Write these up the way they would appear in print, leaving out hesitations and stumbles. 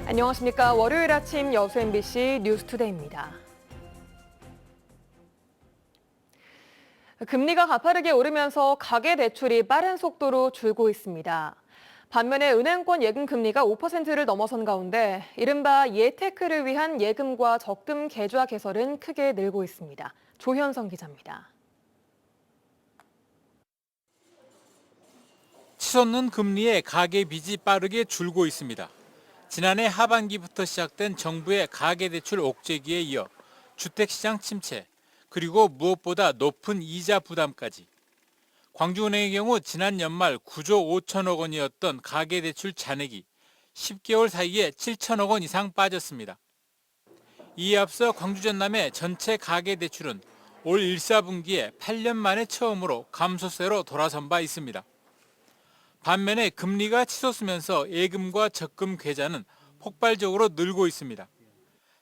안녕하십니까. 월요일 아침 여수 MBC 뉴스투데이입니다. 금리가 가파르게 오르면서 가계대출이 빠른 속도로 줄고 있습니다. 반면에 은행권 예금 금리가 5%를 넘어선 가운데 이른바 예테크를 위한 예금과 적금 계좌 개설은 크게 늘고 있습니다. 조현성 기자입니다. 치솟는 금리에 가계 빚이 빠르게 줄고 있습니다. 지난해 하반기부터 시작된 정부의 가계대출 옥죄기에 이어 주택시장 침체, 그리고 무엇보다 높은 이자 부담까지. 광주은행의 경우 지난 연말 9조 5천억 원이었던 가계대출 잔액이 10개월 사이에 7천억 원 이상 빠졌습니다. 이에 앞서 광주전남의 전체 가계대출은 올 1사분기에 8년 만에 처음으로 감소세로 돌아선 바 있습니다. 반면에 금리가 치솟으면서 예금과 적금 계좌는 폭발적으로 늘고 있습니다.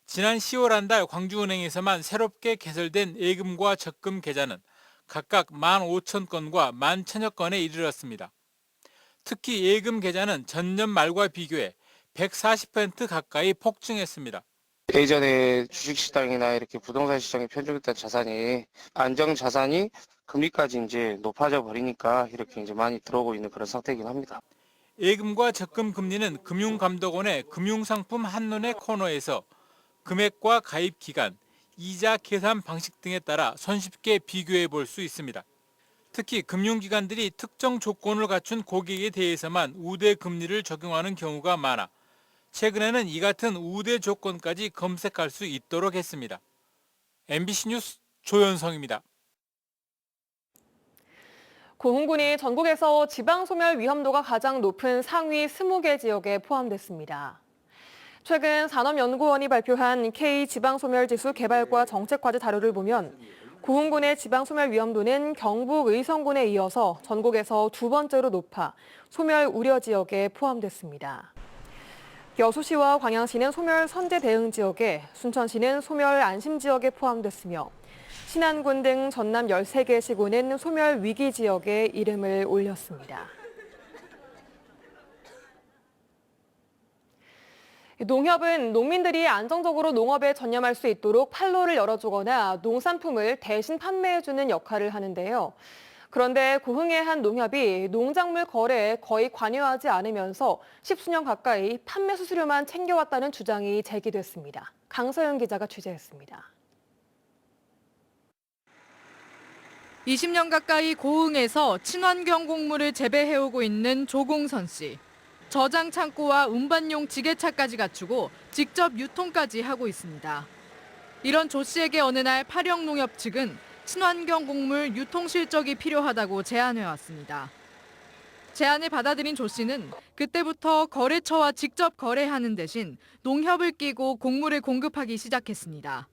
지난 10월 한 달 광주은행에서만 새롭게 개설된 예금과 적금 계좌는 각각 15,000건과 11,000여 건에 이르렀습니다. 특히 예금 계좌는 전년 말과 비교해 140% 가까이 폭증했습니다. 예전에 주식시장이나 이렇게 부동산 시장에 편중했던 자산이 안정자산이 금리까지 이제 높아져 버리니까 이렇게 이제 많이 들어오고 있는 그런 상태이긴 합니다. 예금과 적금 금리는 금융감독원의 금융상품 한눈에 코너에서 금액과 가입 기간, 이자 계산 방식 등에 따라 손쉽게 비교해 볼 수 있습니다. 특히 금융기관들이 특정 조건을 갖춘 고객에 대해서만 우대 금리를 적용하는 경우가 많아 최근에는 이 같은 우대 조건까지 검색할 수 있도록 했습니다. MBC 뉴스 조현성입니다. 고흥군이 전국에서 지방소멸 위험도가 가장 높은 상위 20개 지역에 포함됐습니다. 최근 산업연구원이 발표한 K지방소멸지수 개발과 정책과제 자료를 보면 고흥군의 지방소멸 위험도는 경북 의성군에 이어서 전국에서 두 번째로 높아 소멸 우려 지역에 포함됐습니다. 여수시와 광양시는 소멸 선제 대응 지역에, 순천시는 소멸 안심 지역에 포함됐으며 신안군 등 전남 13개 시군은 소멸 위기 지역에 이름을 올렸습니다. 농협은 농민들이 안정적으로 농업에 전념할 수 있도록 판로를 열어주거나 농산품을 대신 판매해주는 역할을 하는데요. 그런데 고흥의 한 농협이 농작물 거래에 거의 관여하지 않으면서 10수년 가까이 판매 수수료만 챙겨왔다는 주장이 제기됐습니다. 강서영 기자가 취재했습니다. 20년 가까이 고흥에서 친환경 곡물을 재배해오고 있는 조공선 씨. 저장 창고와 운반용 지게차까지 갖추고 직접 유통까지 하고 있습니다. 이런 조 씨에게 어느 날 파령농협 측은 친환경 곡물 유통 실적이 필요하다고 제안해왔습니다. 제안을 받아들인 조 씨는 그때부터 거래처와 직접 거래하는 대신 농협을 끼고 곡물을 공급하기 시작했습니다.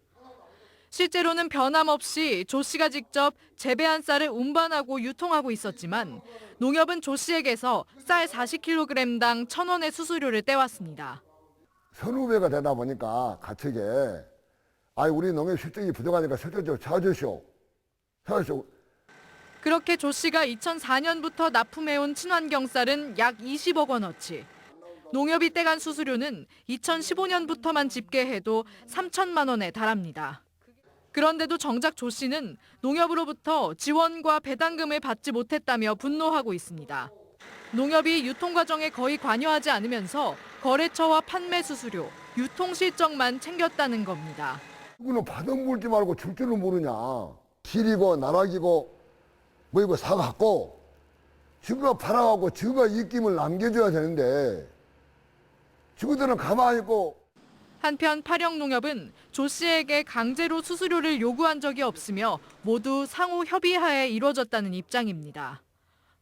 실제로는 변함없이 조 씨가 직접 재배한 쌀을 운반하고 유통하고 있었지만 농협은 조 씨에게서 쌀 40kg당 1,000원의 수수료를 떼왔습니다. 선후배가 되다 보니까 가축에 우리 농협 실적이 부족하니까 실적 좀 찾으시오. 그렇게 조 씨가 2004년부터 납품해온 친환경 쌀은 약 20억 원어치. 농협이 떼간 수수료는 2015년부터만 집계해도 3천만 원에 달합니다. 그런데도 정작 조 씨는 농협으로부터 지원과 배당금을 받지 못했다며 분노하고 있습니다. 농협이 유통 과정에 거의 관여하지 않으면서 거래처와 판매 수수료, 유통 실적만 챙겼다는 겁니다. 이거는 받은 물지 말고 줄 줄은 모르냐. 길이고 나락이고 뭐 이거 사갖고 지가 팔아갖고 지가 입김을 남겨줘야 되는데 지구들은 가만히 있고. 한편 파령농협은 조 씨에게 강제로 수수료를 요구한 적이 없으며 모두 상호 협의하에 이루어졌다는 입장입니다.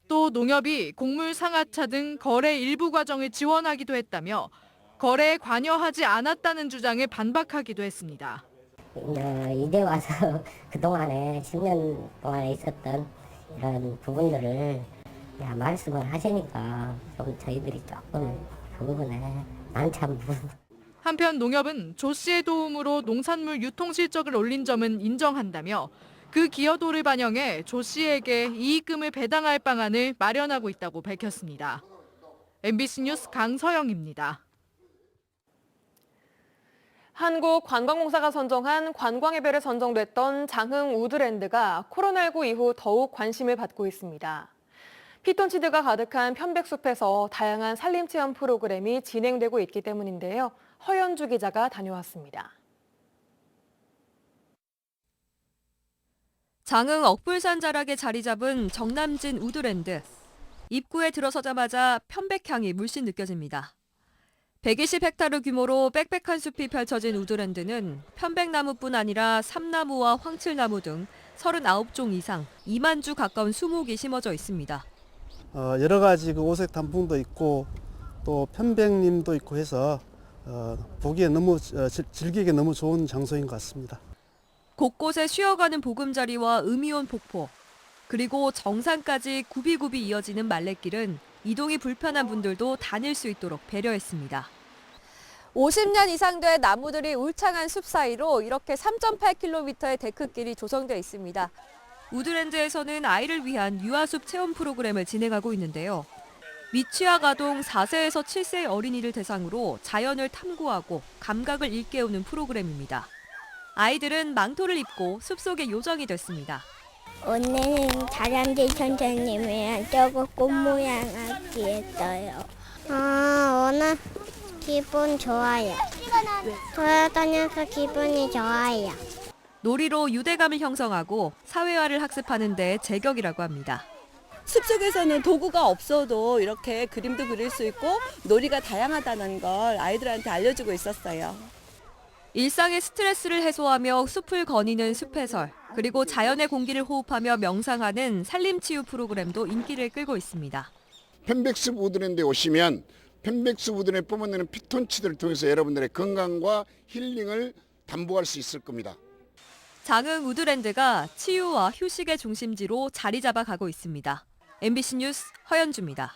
또 농협이 곡물 상하차 등 거래 일부 과정을 지원하기도 했다며 거래에 관여하지 않았다는 주장에 반박하기도 했습니다. 이제 와서 그동안에 10년 동안에 있었던 이런 부분들을 말씀을 하시니까 좀 저희들이 조금 그 부분에 난참. 한편 농협은 조 씨의 도움으로 농산물 유통 실적을 올린 점은 인정한다며 그 기여도를 반영해 조 씨에게 이익금을 배당할 방안을 마련하고 있다고 밝혔습니다. MBC 뉴스 강서영입니다. 한국관광공사가 선정한 관광의 별에 선정됐던 장흥 우드랜드가 코로나19 이후 더욱 관심을 받고 있습니다. 피톤치드가 가득한 편백숲에서 다양한 산림체험 프로그램이 진행되고 있기 때문인데요. 허연주 기자가 다녀왔습니다. 장흥 억불산 자락에 자리 잡은 정남진 우드랜드. 입구에 들어서자마자 편백향이 물씬 느껴집니다. 120헥타르 규모로 빽빽한 숲이 펼쳐진 우드랜드는 편백나무뿐 아니라 삼나무와 황칠나무 등 39종 이상 2만 주 가까운 수목이 심어져 있습니다. 여러 가지 오색 단풍도 있고 또 편백림도 있고 해서 보기에 너무 즐기기 너무 좋은 장소인 것 같습니다. 곳곳에 쉬어가는 보금자리와 음이온 폭포, 그리고 정상까지 굽이굽이 이어지는 말레길은 이동이 불편한 분들도 다닐 수 있도록 배려했습니다. 50년 이상 된 나무들이 울창한 숲 사이로 이렇게 3.8km의 데크길이 조성되어 있습니다. 우드랜드에서는 아이를 위한 유아숲 체험 프로그램을 진행하고 있는데요. 미취학 아동 4세에서 7세 어린이를 대상으로 자연을 탐구하고 감각을 일깨우는 프로그램입니다. 아이들은 망토를 입고 숲속의 요정이 됐습니다. 오늘은 다람쥐 선생님이랑 저거 꽃 모양 하기 했어요. 오늘 기분 좋아요. 돌아다녀서 기분이 좋아요. 놀이로 유대감을 형성하고 사회화를 학습하는 데 제격이라고 합니다. 숲속에서는 도구가 없어도 이렇게 그림도 그릴 수 있고 놀이가 다양하다는 걸 아이들한테 알려주고 있었어요. 일상의 스트레스를 해소하며 숲을 거니는 숲해설, 그리고 자연의 공기를 호흡하며 명상하는 산림치유 프로그램도 인기를 끌고 있습니다. 편백숲 우드랜드에 오시면 편백숲 우드랜드에 뿜어내는 피톤치드를 통해서 여러분들의 건강과 힐링을 담보할 수 있을 겁니다. 장흥 우드랜드가 치유와 휴식의 중심지로 자리 잡아가고 있습니다. MBC 뉴스 허연주입니다.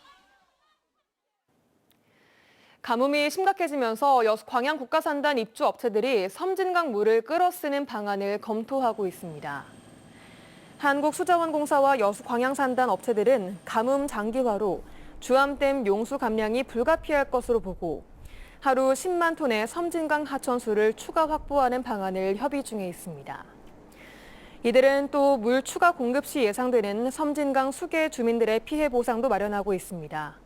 가뭄이 심각해지면서 여수 광양국가산단 입주업체들이 섬진강 물을 끌어쓰는 방안을 검토하고 있습니다. 한국수자원공사와 여수 광양산단 업체들은 가뭄 장기화로 주암댐 용수 감량이 불가피할 것으로 보고 하루 10만 톤의 섬진강 하천수를 추가 확보하는 방안을 협의 중에 있습니다. 이들은 또 물 추가 공급 시 예상되는 섬진강 수계 주민들의 피해 보상도 마련하고 있습니다.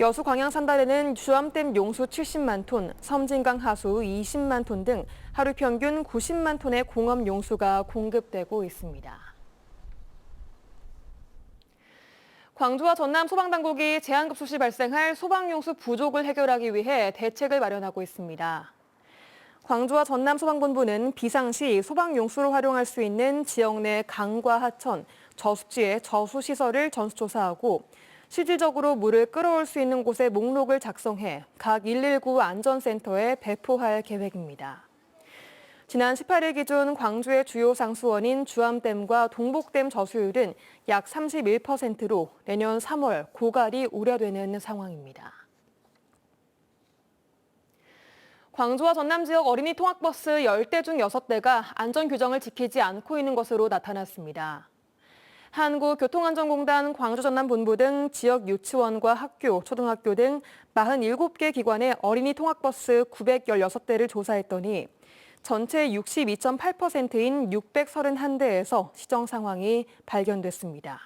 여수 광양산단에는 주암댐 용수 70만 톤, 섬진강 하수 20만 톤 등 하루 평균 90만 톤의 공업 용수가 공급되고 있습니다. 광주와 전남 소방당국이 제한급수 시 발생할 소방용수 부족을 해결하기 위해 대책을 마련하고 있습니다. 광주와 전남 소방본부는 비상시 소방용수로 활용할 수 있는 지역 내 강과 하천, 저수지의 저수시설을 전수조사하고 실질적으로 물을 끌어올 수 있는 곳의 목록을 작성해 각 119 안전센터에 배포할 계획입니다. 지난 18일 기준 광주의 주요 상수원인 주암댐과 동복댐 저수율은 약 31%로 내년 3월 고갈이 우려되는 상황입니다. 광주와 전남 지역 어린이 통학버스 10대 중 6대가 안전규정을 지키지 않고 있는 것으로 나타났습니다. 한국교통안전공단 광주전남본부 등 지역 유치원과 학교, 초등학교 등 47개 기관의 어린이 통학버스 916대를 조사했더니 전체 62.8%인 631대에서 시정 상황이 발견됐습니다.